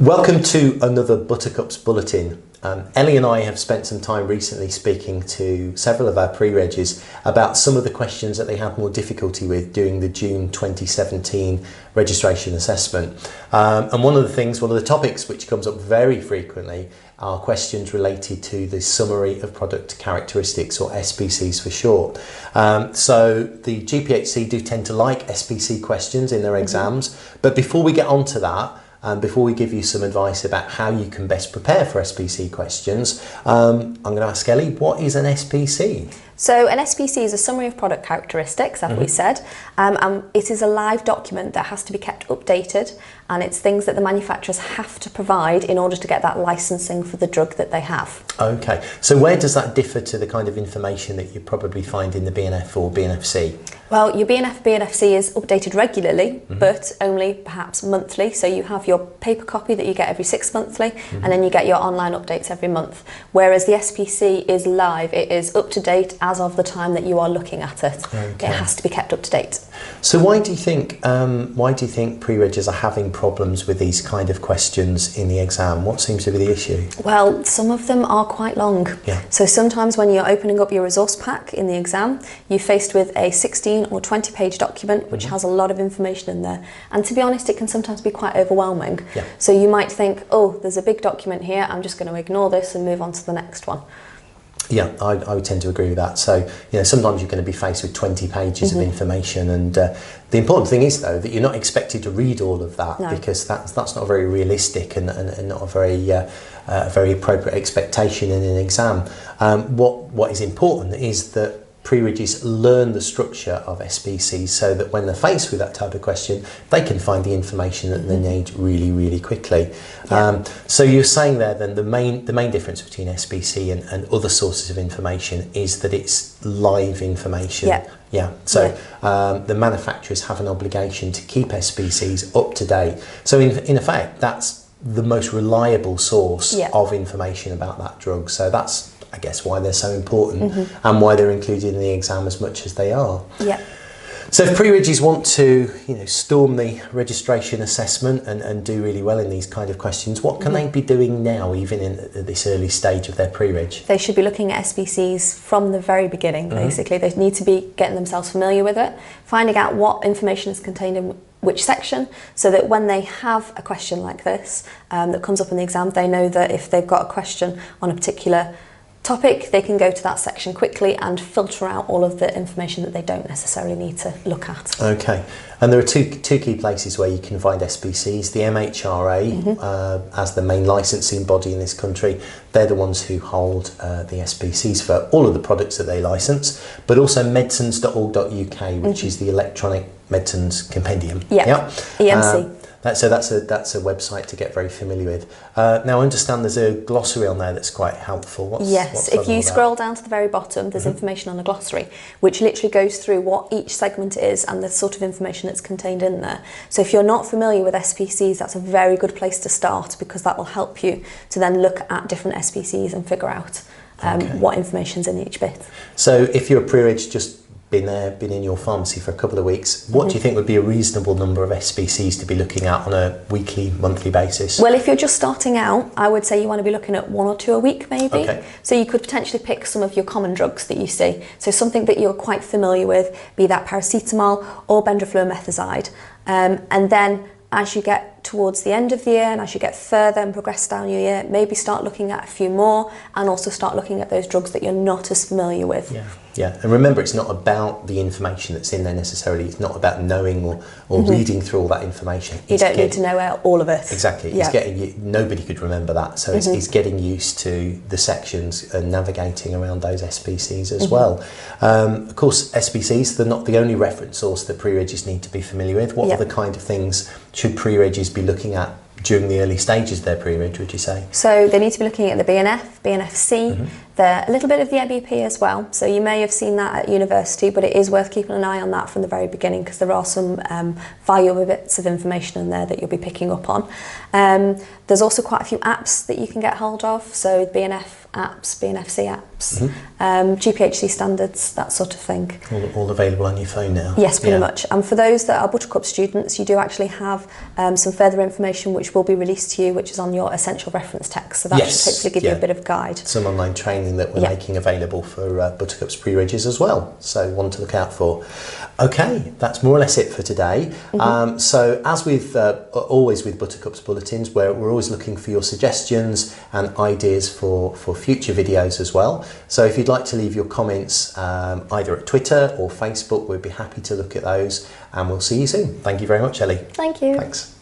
Welcome to another Buttercups Bulletin. Ellie and I have spent some time recently speaking to several of our pre-regs about some of the questions that they had more difficulty with during the June 2017 registration assessment. And one of the topics which comes up very frequently are questions related to the summary of product characteristics, or SPCs for short. So the GPHC do tend to like SPC questions in their exams, but before we get on to that, before we give you some advice about how you can best prepare for SPC questions, I'm going to ask Ellie, what is an SPC? So an SPC is a summary of product characteristics, as we said, and it is a live document that has to be kept updated, and it's things that the manufacturers have to provide in order to get that licensing for the drug that they have. Okay, so where does that differ to the kind of information that you probably find in the BNF or BNFC? Well, your BNF/BNFC is updated regularly, but only perhaps monthly. So you have your paper copy that you get every 6 monthly, and then you get your online updates every month. Whereas the SPC is live, it is up to date as of the time that you are looking at it. Okay. It has to be kept up to date. So why do you think pre-regs are having problems with these kind of questions in the exam? What seems to be the issue? Well, some of them are quite long. Yeah. So sometimes when you're opening up your resource pack in the exam, you're faced with a 16 or 20 page document which has a lot of information in there, and to be honest, it can sometimes be quite overwhelming. Yeah. So you might think, oh, there's a big document here, I'm just going to ignore this and move on to the next one. Yeah, I would tend to agree with that. So, sometimes you're going to be faced with 20 pages of information, and the important thing is, though, that you're not expected to read all of that, because that's not very realistic and not a very appropriate expectation in an exam. What is important is that pre-regs learn the structure of SPCs so that when they're faced with that type of question, they can find the information that they need really, really quickly. So you're saying there then the main difference between SPC and other sources of information is that it's live information. So the manufacturers have an obligation to keep SPCs up to date. So in effect, that's the most reliable source of information about that drug. So that's, I guess, why they're so important and why they're included in the exam as much as they are. Yeah. So if pre-regs want to, storm the registration assessment and do really well in these kind of questions, what can they be doing now, even in this early stage of their pre-reg? They should be looking at SPCs from the very beginning, basically. They need to be getting themselves familiar with it, finding out what information is contained in which section, so that when they have a question like this that comes up in the exam, they know that if they've got a question on a particular topic, they can go to that section quickly and filter out all of the information that they don't necessarily need to look at. Okay, and there are two key places where you can find SPCs. The MHRA, as the main licensing body in this country, they're the ones who hold the SPCs for all of the products that they license, but also medicines.org.uk, which is the Electronic Medicines Compendium. EMC. So that's a website to get very familiar with. Now, I understand there's a glossary on there that's quite helpful. What's if you scroll down to the very bottom, there's information on the glossary, which literally goes through what each segment is and the sort of information that's contained in there. So if you're not familiar with SPCs, that's a very good place to start, because that will help you to then look at different SPCs and figure out what information's in each bit. So if you're a pre-reg, just been in your pharmacy for a couple of weeks, what do you think would be a reasonable number of SPCs to be looking at on a weekly, monthly basis? Well, if you're just starting out, I would say you want to be looking at 1 or 2 a week, maybe. Okay. So you could potentially pick some of your common drugs that you see. So something that you're quite familiar with, be that paracetamol or bendrafluomethazide. And then as you get towards the end of the year and as you get further and progress down your year, maybe start looking at a few more, and also start looking at those drugs that you're not as familiar with. Yeah, and remember, it's not about the information that's in there necessarily. It's not about knowing or reading through all that information. You don't need to know all of it. Exactly. It's nobody could remember that. So it's getting used to the sections and navigating around those SPCs as well. Of course, SPCs, they're not the only reference source that pre-regs need to be familiar with. What other kind of things should pre-regs be looking at during the early stages of their pre-reg, would you say? So they need to be looking at the BNF, BNFC. They're a little bit of the MEP as well, so you may have seen that at university, but it is worth keeping an eye on that from the very beginning because there are some valuable bits of information in there that you'll be picking up on. There's also quite a few apps that you can get hold of, so BNF apps, BNFC apps, GPHC standards, that sort of thing. All available on your phone now? Yes, pretty much. And for those that are Buttercup students, you do actually have some further information which will be released to you, which is on your essential reference text, so that should hopefully give you a bit of guide. Some online training that we're making available for Buttercups pre-regs as well, so one to look out for. Okay, that's more or less it for today. So as with always with Buttercups bulletins, we're always looking for your suggestions and ideas for future videos as well. So if you'd like to leave your comments either at Twitter or Facebook, we'd be happy to look at those, and we'll see you soon. Thank you very much, Ellie. Thank you. Thanks.